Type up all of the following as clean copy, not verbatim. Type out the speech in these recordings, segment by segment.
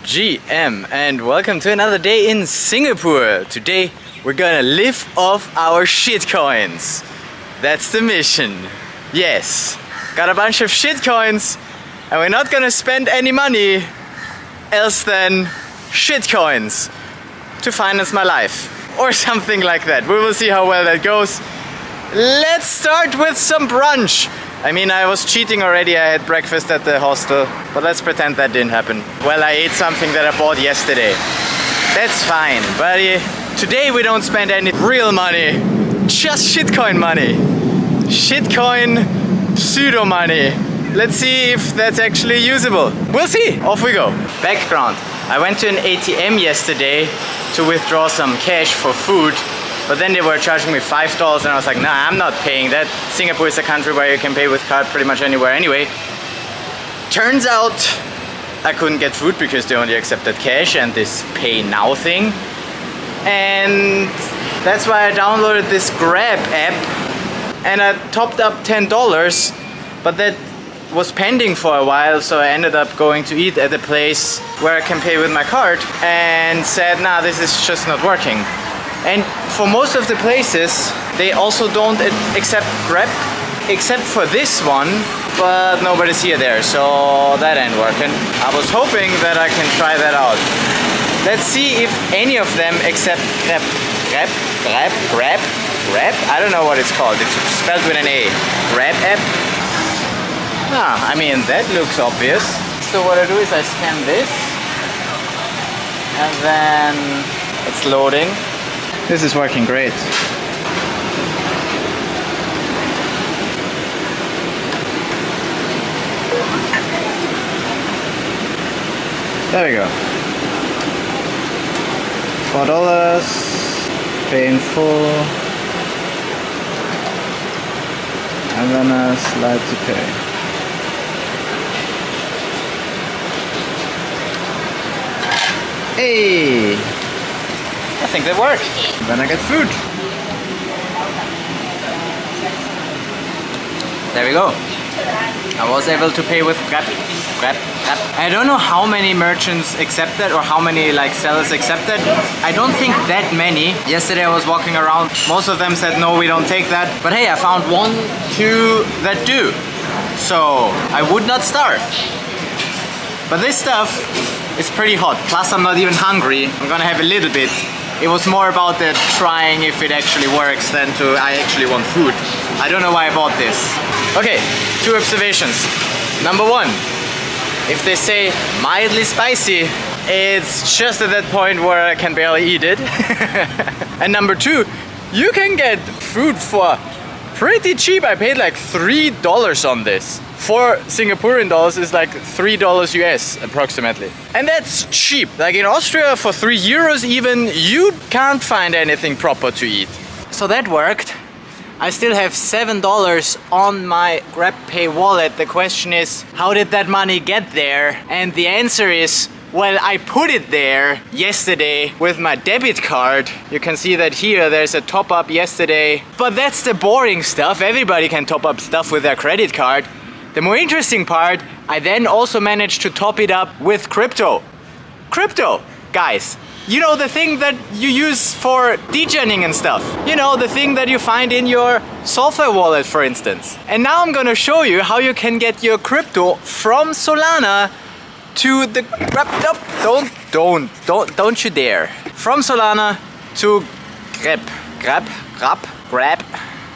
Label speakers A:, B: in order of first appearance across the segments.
A: GM and welcome to another day in Singapore. Today we're gonna live off our shitcoins. That's the mission. Yes, got a bunch of shitcoins and we're not gonna spend any money else than shitcoins to finance my life or something like that. We will see how well that goes. Let's start with some brunch. I mean, I was cheating already. I had breakfast at the hostel, but let's pretend that didn't happen. Well, I ate something that I bought yesterday. That's fine, but today we don't spend any real money, just shitcoin money. Shitcoin pseudo money. Let's see if that's actually usable. We'll see. Off we go. Background. I went to an ATM yesterday to withdraw some cash for food. But then they were charging me $5 and I was like, nah, I'm not paying that. Singapore is a country where you can pay with card pretty much anywhere anyway. Turns out I couldn't get food because they only accepted cash and this pay now thing. And that's why I downloaded this Grab app and I topped up $10, but that was pending for a while, so I ended up going to eat at a place where I can pay with my card and said, nah, this is just not working. And for most of the places, they also don't accept Grab, except for this one, but nobody's here there, so that ain't working. I was hoping that I can try that out. Let's see if any of them accept Grab. Grab? I don't know what it's called. It's spelled with an A. Grab app? Ah, I mean, that looks obvious. So what I do is I scan this, and then it's loading. This is working great. There we go. $4, pay in full, and then a slide to pay. Hey! I think that worked. Then I get food. There we go. I was able to pay with Grab. I don't know how many merchants accept that or how many sellers accept that. I don't think that many. Yesterday I was walking around. Most of them said no, we don't take that. But hey, I found 1, 2 that do. So I would not starve. But this stuff is pretty hot. Plus I'm not even hungry. I'm gonna have a little bit. It was more about the trying if it actually works than to I actually want food. I don't know why I bought this. Okay, 2 observations. Number 1, if they say mildly spicy, it's just at that point where I can barely eat it. And number 2, you can get food for pretty cheap. I paid like $3 on this. 4 Singaporean dollars is like $3 US approximately. And that's cheap. Like in Austria for €3 even, you can't find anything proper to eat. So that worked. I still have $7 on my GrabPay wallet. The question is, how did that money get there? And the answer is, well, I put it there yesterday with my debit card. You can see that here, there's a top up yesterday. But that's the boring stuff. Everybody can top up stuff with their credit card. The more interesting part, I then also managed to top it up with crypto. Crypto, guys. You know, the thing that you use for degening and stuff. You know, the thing that you find in your software wallet, for instance. And now I'm gonna show you how you can get your crypto from Solana to the don't you dare. From Solana to Grab.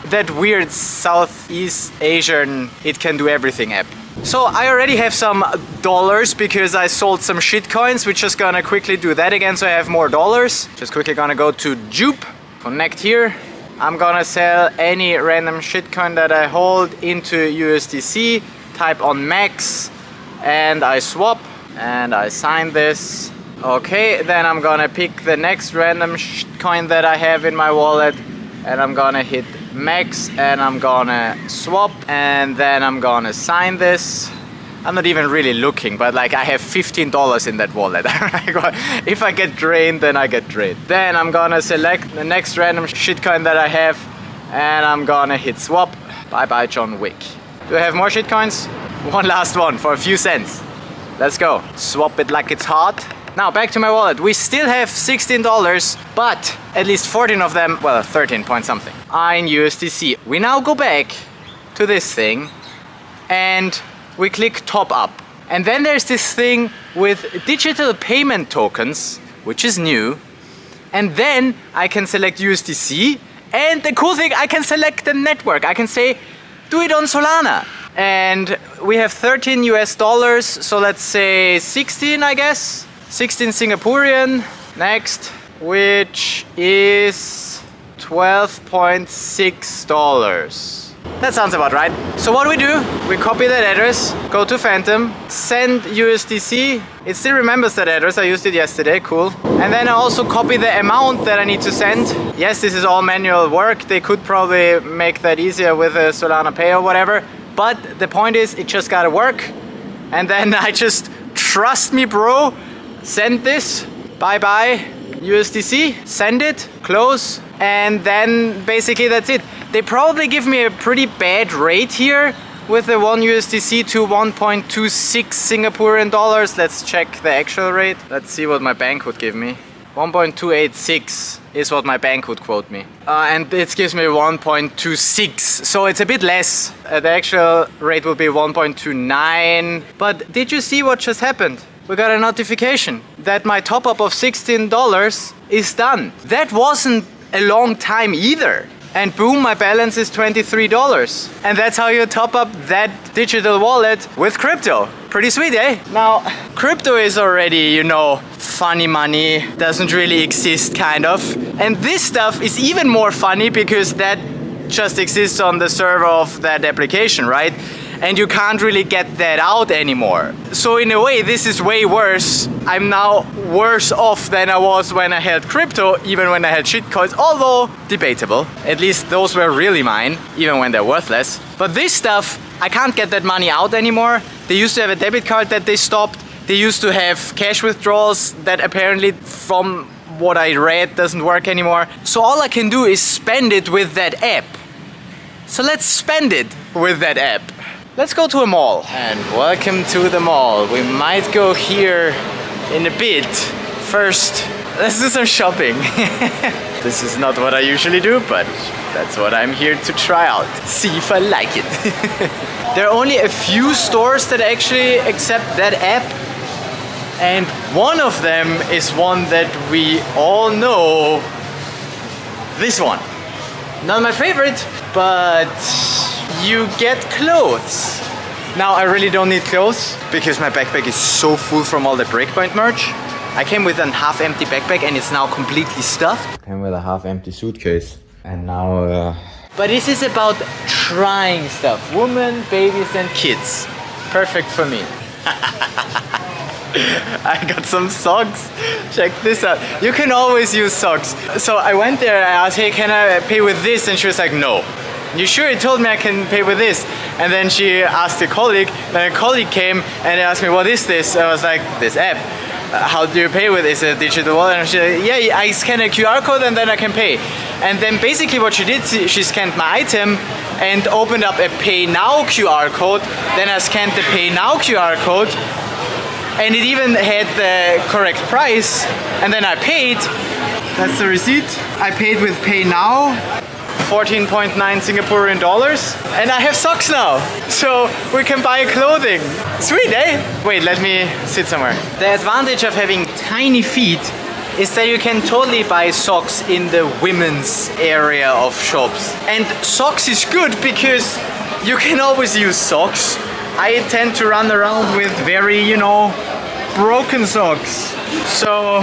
A: That weird Southeast Asian it can do everything app. So I already have some dollars because I sold some shitcoins. We're just gonna quickly do that again so I have more dollars. Just quickly gonna go to Jupe, connect here. I'm gonna sell any random shitcoin that I hold into USDC, type on max, and I swap and I sign this. Okay, then I'm gonna pick the next random shitcoin that I have in my wallet and I'm gonna hit max and I'm gonna swap and then I'm gonna sign this. I'm not even really looking, but like I have $15 in that wallet. If I get drained, then I get drained. Then I'm gonna select the next random shitcoin that I have and I'm gonna hit swap. Bye bye John Wick. Do I have more shitcoins? One last one for a few cents. Let's go. Swap it like it's hot. Now back to my wallet. We still have $16, but at least 14 of them, well, 13 point something, are in USDC. We now go back to this thing and we click top up. And then there's this thing with digital payment tokens, which is new. And then I can select USDC. And the cool thing, I can select the network. I can say, do it on Solana. And we have 13 US dollars. So let's say 16, I guess. 16 Singaporean. Next, which is $12.6. That sounds about right. So what we do, we copy that address, go to Phantom, send USDC. It still remembers that address, I used it yesterday, cool. And then I also copy the amount that I need to send. Yes, this is all manual work. They could probably make that easier with a Solana Pay or whatever. But the point is, it just gotta work. And then I just, trust me bro, send this, bye-bye, USDC, send it, close, and then basically that's it. They probably give me a pretty bad rate here with the 1 USDC to 1.26 Singaporean dollars. Let's check the actual rate. Let's see what my bank would give me. 1.286 is what my bank would quote me. And it gives me 1.26, so it's a bit less. The actual rate will be 1.29. But did you see what just happened? We got a notification that my top up of $16 is done. That wasn't a long time either. And boom, my balance is $23. And that's how you top up that digital wallet with crypto. Pretty sweet, eh? Now, crypto is already, you know, funny money, doesn't really exist, kind of. And this stuff is even more funny because that just exists on the server of that application, right? And you can't really get that out anymore. So in a way, this is way worse. I'm now worse off than I was when I held crypto, even when I had shitcoins, although debatable. At least those were really mine, even when they're worthless. But this stuff, I can't get that money out anymore. They used to have a debit card that they stopped. They used to have cash withdrawals that apparently, from what I read, doesn't work anymore. So all I can do is spend it with that app. So let's spend it with that app. Let's go to a mall. And welcome to the mall. We might go here in a bit. First, let's do some shopping. This is not what I usually do, but that's what I'm here to try out. See if I like it. There are only a few stores that actually accept that app. And one of them is one that we all know. This one. Not my favorite, but you get clothes. Now I really don't need clothes because my backpack is so full from all the Breakpoint merch. I came with a half-empty backpack and it's now completely stuffed. Came with a half-empty suitcase and now But this is about trying stuff. Women, babies and kids. Perfect for me. I got some socks. Check this out. You can always use socks. So I went there and I asked, hey, can I pay with this? And she was like, no. You sure? He told me I can pay with this. And then she asked a colleague. Then a colleague came and asked me, what is this? I was like, this app. How do you pay with this? A digital wallet? And she said, yeah, I scan a QR code and then I can pay. And then basically what she did, she scanned my item and opened up a Pay Now QR code. Then I scanned the Pay Now QR code. And it even had the correct price. And then I paid. That's the receipt. I paid with Pay Now. 14.9 Singaporean dollars. And I have socks now. So we can buy clothing. Sweet, eh? Wait, let me sit somewhere. The advantage of having tiny feet is that you can totally buy socks in the women's area of shops. And socks is good because you can always use socks. I tend to run around with very, you know, broken socks. So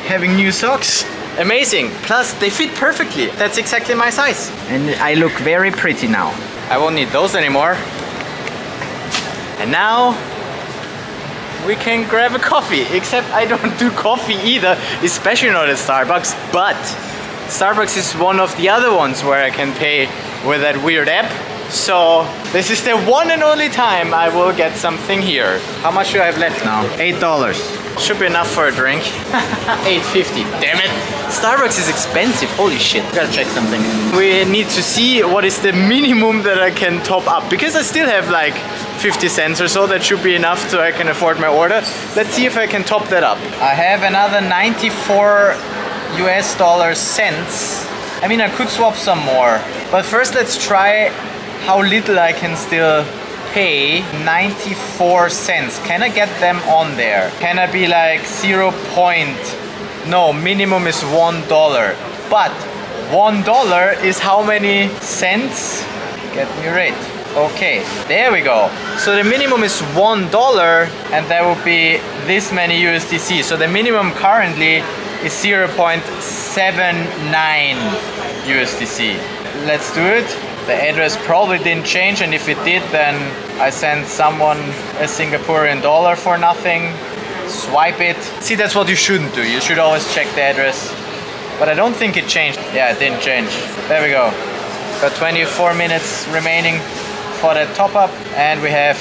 A: having new socks, amazing. Plus they fit perfectly. That's exactly my size. And I look very pretty now. I won't need those anymore. And now we can grab a coffee. Except I don't do coffee either, especially not at Starbucks. But Starbucks is one of the other ones where I can pay with that weird app. So this is the one and only time I will get something here. How much do I have left now? $8. Should be enough for a drink. $8.50. Damn it. Starbucks is expensive. Holy shit. Gotta check something. We need to see what is the minimum that I can top up, because I still have like 50 cents or so. That should be enough so I can afford my order. Let's see if I can top that up. I have another 94 US dollar cents. I mean, I could swap some more, but first let's try how little I can still pay. 94 cents. Can I get them on there? Can I be like 0. No, minimum is $1. But $1 is how many cents? Get me right. Okay, there we go. So the minimum is $1, and that would be this many USDC. So the minimum currently is 0.79 USDC. Let's do it. The address probably didn't change, and if it did, then I sent someone a Singaporean dollar for nothing. Swipe it. See, that's what you shouldn't do. You should always check the address. But I don't think it changed. Yeah, it didn't change. There we go. Got 24 minutes remaining for that top up, and we have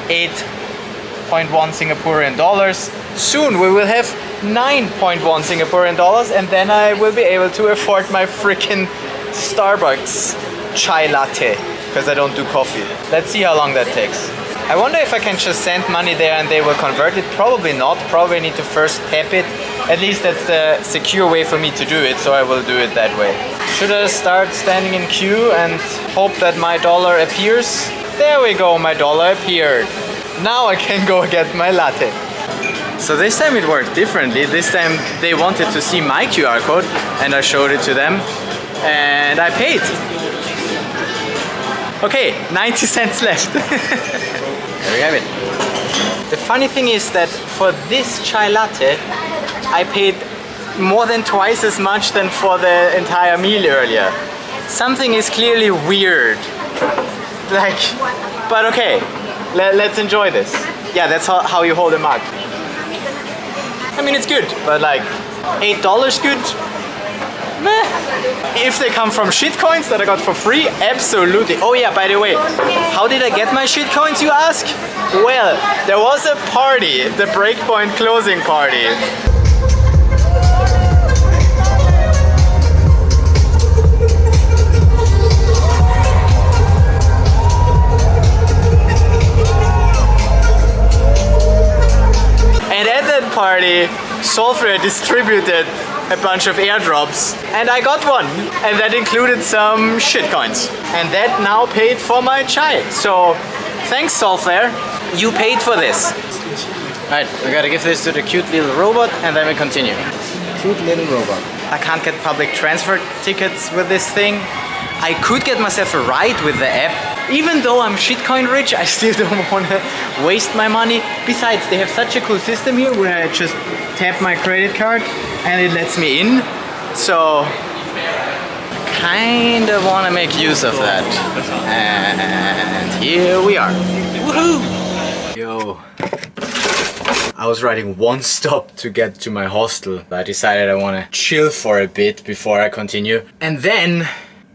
A: 8.1 Singaporean dollars. Soon we will have 9.1 Singaporean dollars, and then I will be able to afford my freaking Starbucks chai latte, because I don't do coffee. Let's see how long that takes. I wonder if I can just send money there and they will convert it. Probably not. Probably need to first tap it. At least that's the secure way for me to do it, so I will do it that way. Should I start standing in queue and hope that my dollar appears? There we go, my dollar appeared. Now I can go get my latte. So this time it worked differently. This time they wanted to see my QR code, and I showed it to them and I paid. Okay, 90 cents left. There we have it. The funny thing is that for this chai latte I paid more than twice as much than for the entire meal earlier. Something is clearly weird. Like, but okay, let's enjoy this. Yeah, that's how you hold a mug. I mean, it's good, but like $8 good? Meh. If they come from shitcoins that I got for free, absolutely. Oh yeah, by the way, how did I get my shitcoins, you ask? Well, there was a party, the Breakpoint closing party. And at that party, Software distributed a bunch of airdrops, and I got one, and that included some shitcoins, and that now paid for my chai. So thanks, Software, you paid for this. Alright, we gotta give this to the cute little robot, and then we continue. Cute little robot. I can't get public transfer tickets with this thing. I could get myself a ride with the app. Even though I'm shitcoin rich, I still don't want to waste my money. Besides, they have such a cool system here where I just tap my credit card and it lets me in. So I kind of want to make use of that. And here we are. Woohoo! Yo. I was riding one stop to get to my hostel. I decided I want to chill for a bit before I continue. And then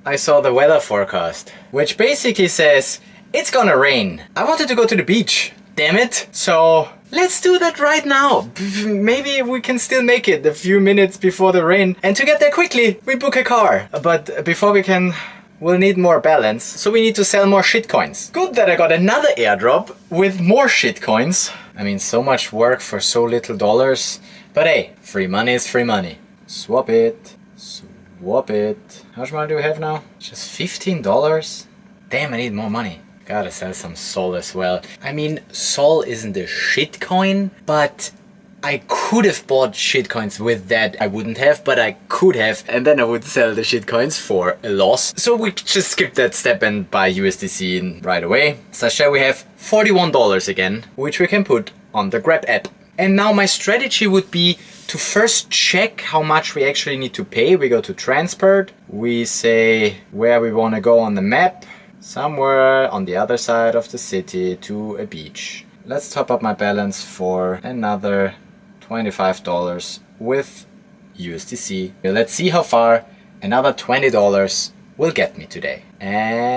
A: I saw the weather forecast, which basically says it's gonna rain. I wanted to go to the beach, damn it. So let's do that right now. Maybe we can still make it a few minutes before the rain. And to get there quickly, we book a car. But before we can, we'll need more balance. So we need to sell more shitcoins. Good that I got another airdrop with more shitcoins. I mean, so much work for so little dollars. But hey, free money is free money. Swap it. Swap it. How much money do we have now? Just $15? Damn, I need more money. Gotta sell some Sol as well. I mean, Sol isn't a shitcoin, but I could have bought shitcoins with that. I wouldn't have, but I could have. And then I would sell the shitcoins for a loss. So we just skip that step and buy USDC in right away. Such that we have $41 again, which we can put on the Grab app. And now my strategy would be to first check how much we actually need to pay. We go to transport. We say where we want to go on the map. Somewhere on the other side of the city to a beach. Let's top up my balance for another $25 with USDC. Let's see how far another $20 will get me today. And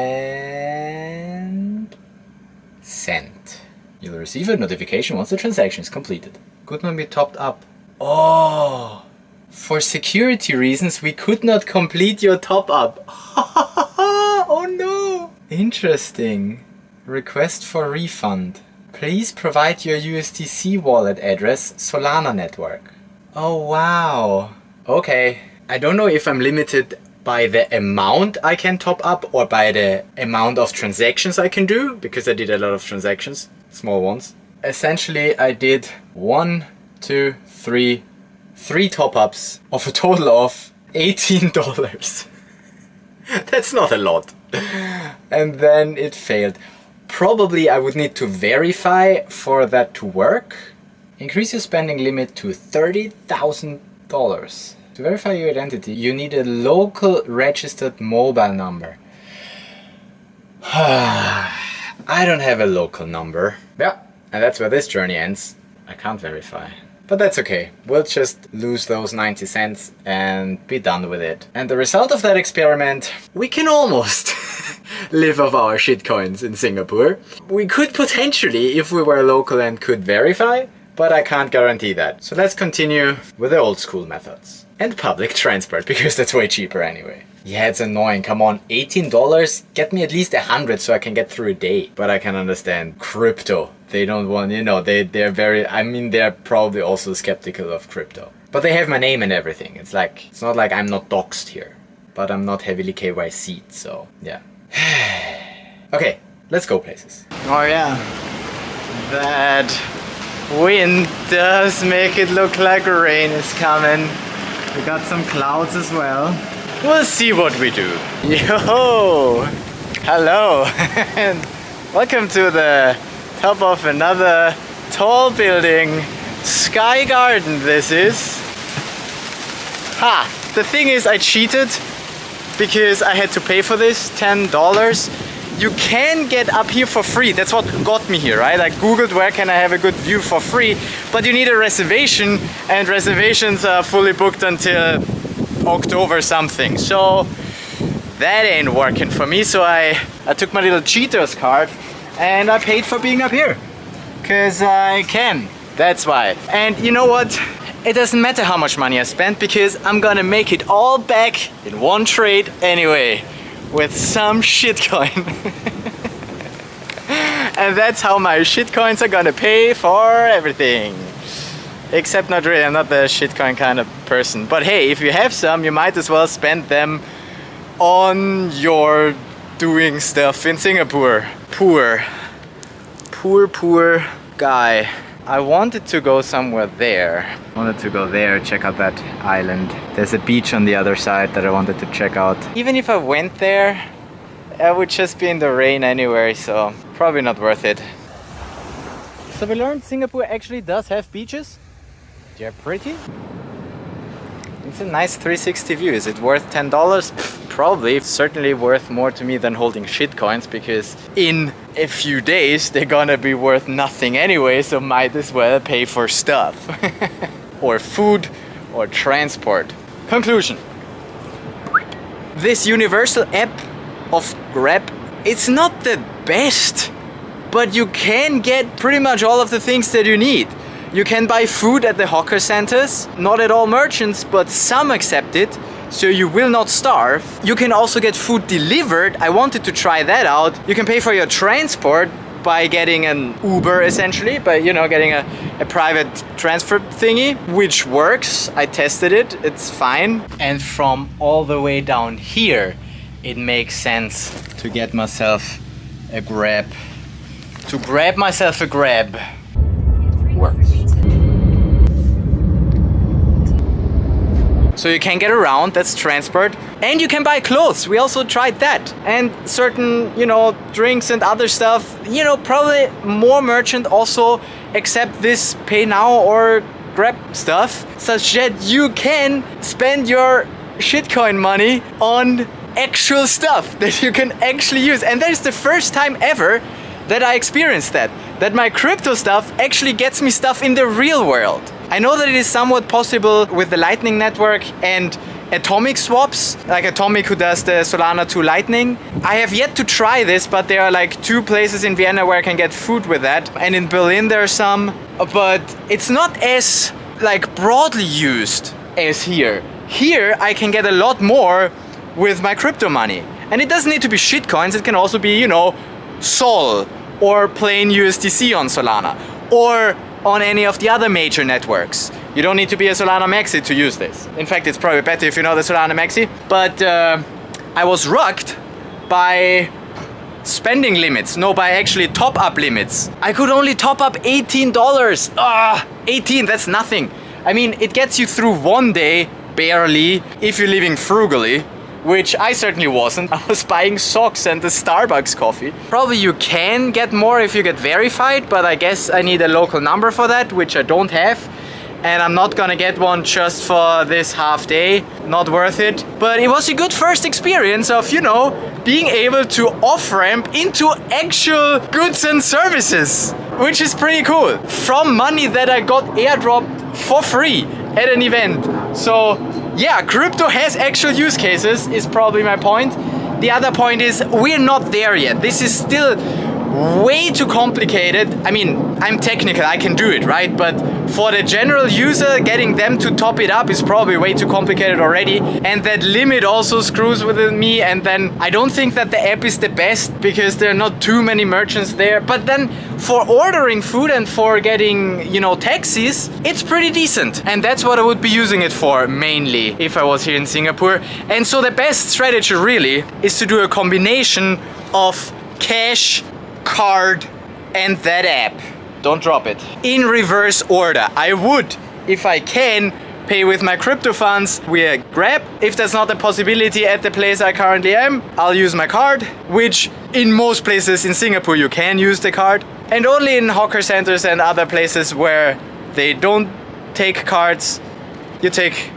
A: send. You'll receive a notification once the transaction is completed. Could not be topped up. Oh, for security reasons we could not complete your top up. Oh no. Interesting. Request for refund. Please provide your USDC wallet address, Solana network. Oh wow. Okay. I don't know if I'm limited by the amount I can top up or by the amount of transactions I can do, because I did a lot of transactions, small ones. Essentially I did 1, 2, 3 top ups of a total of $18. That's not a lot. And then it failed. Probably I would need to verify for that to work. Increase your spending limit to $30,000. To verify your identity, you need a local registered mobile number. I don't have a local number. Yeah, and that's where this journey ends. I can't verify. But that's okay. We'll just lose those 90 cents and be done with it. And the result of that experiment, we can almost live off our shitcoins in Singapore. We could potentially if we were local and could verify, but I can't guarantee that. So let's continue with the old school methods. And public transport, because that's way cheaper anyway. Yeah, it's annoying. Come on, $18? Get me at least 100 so I can get through a day. But I can understand crypto. They don't want, you know, they're very, I mean, they're probably also skeptical of crypto. But they have my name and everything. It's like, it's not like I'm not doxed here. But I'm not heavily KYC'd, so yeah. Okay, let's go places. Oh yeah, that wind does make it look like rain is coming. We got some clouds as well. We'll see what we do. Yo! Hello! And welcome to the top of another tall building. Sky Garden this is. Ha! The thing is I cheated because I had to pay for this, $10. You can get up here for free. That's what got me here, right? I googled where can I have a good view for free, but you need a reservation, and reservations are fully booked until October something. So that ain't working for me. So I took my little cheater's card and I paid for being up here. Cause I can, that's why. And you know what? It doesn't matter how much money I spent because I'm gonna make it all back in one trade anyway. With some shitcoin. And that's how my shitcoins are gonna pay for everything. Except not really, I'm not the shitcoin kind of person. But hey, if you have some, you might as well spend them on your doing stuff in Singapore. Poor guy. I wanted to go somewhere there. I wanted to go there, check out that island. There's a beach on the other side that I wanted to check out. Even if I went there, I would just be in the rain anyway, so probably not worth it. So we learned Singapore actually does have beaches. They're pretty. It's a nice 360 view. Is it worth $10? Pff, probably. It's certainly worth more to me than holding shitcoins, because in a few days they're gonna be worth nothing anyway, so might as well pay for stuff. Or food or transport. Conclusion. This universal app of Grab, it's not the best, but you can get pretty much all of the things that you need. You can buy food at the hawker centers, not at all merchants, but some accept it, so you will not starve. You can also get food delivered. I wanted to try that out. You can pay for your transport by getting an Uber essentially, by, you know, getting a private transfer thingy, which works. I tested it, it's fine. And from all the way down here, it makes sense to get myself a Grab. To grab myself a Grab works. So you can get around, that's transport. And you can buy clothes, we also tried that. And certain, you know, drinks and other stuff. You know, probably more merchant also accept this pay now or Grab stuff, such that you can spend your shitcoin money on actual stuff that you can actually use. And that is the first time ever that I experienced that my crypto stuff actually gets me stuff in the real world. I know that it is somewhat possible with the Lightning Network and atomic swaps, like Atomic who does the Solana to Lightning. I have yet to try this, but there are like 2 places in Vienna where I can get food with that. And in Berlin there are some, but it's not as like broadly used as here. Here I can get a lot more with my crypto money. And it doesn't need to be shitcoins, it can also be, you know, Sol or plain USDC on Solana or on any of the other major networks. You don't need to be a Solana Maxi to use this. In fact, it's probably better if you know the Solana Maxi. But I was rocked by spending limits, no, by actually top-up limits. I could only top up $18. 18, that's nothing. I mean, it gets you through one day, barely, if you're living frugally, which I certainly wasn't. I was buying socks and the Starbucks coffee. Probably you can get more if you get verified, but I guess I need a local number for that, which I don't have. And I'm not gonna get one just for this half day. Not worth it. But it was a good first experience of, you know, being able to off-ramp into actual goods and services, which is pretty cool. From money that I got airdropped for free at an event. So yeah, crypto has actual use cases, is probably my point. The other point is we're not there yet. This is still way too complicated. I mean, I'm technical, I can do it, right? But for the general user, getting them to top it up is probably way too complicated already. And that limit also screws with me. And then I don't think that the app is the best because there are not too many merchants there. But then for ordering food and for getting, you know, taxis, it's pretty decent. And that's what I would be using it for mainly if I was here in Singapore. And so the best strategy really is to do a combination of cash, card, and that app. Don't drop it. In reverse order. I would, if I can, pay with my crypto funds via Grab. If that's not a possibility at the place I currently am, I'll use my card, which in most places in Singapore you can use the card. And only in hawker centers and other places where they don't take cards, you take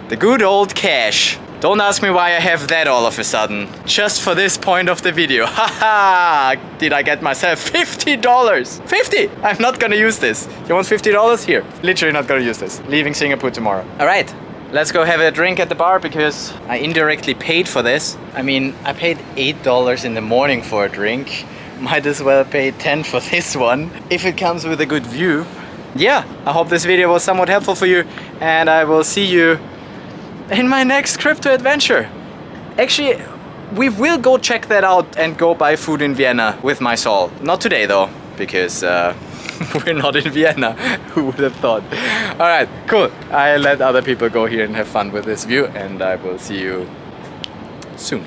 A: the good old cash. Don't ask me why I have that all of a sudden. Just for this point of the video. Haha! Did I get myself $50? 50! I'm not gonna use this. You want $50? Here. Literally not gonna use this. Leaving Singapore tomorrow. Alright, let's go have a drink at the bar because I indirectly paid for this. I mean, I paid $8 in the morning for a drink. Might as well pay 10 for this one. If it comes with a good view. Yeah, I hope this video was somewhat helpful for you. And I will see you in my next crypto adventure. Actually, we will go check that out and go buy food in Vienna with my Sol. Not today though, because we're not in Vienna. Who would have thought? Alright, cool. I let other people go here and have fun with this view, and I will see you soon.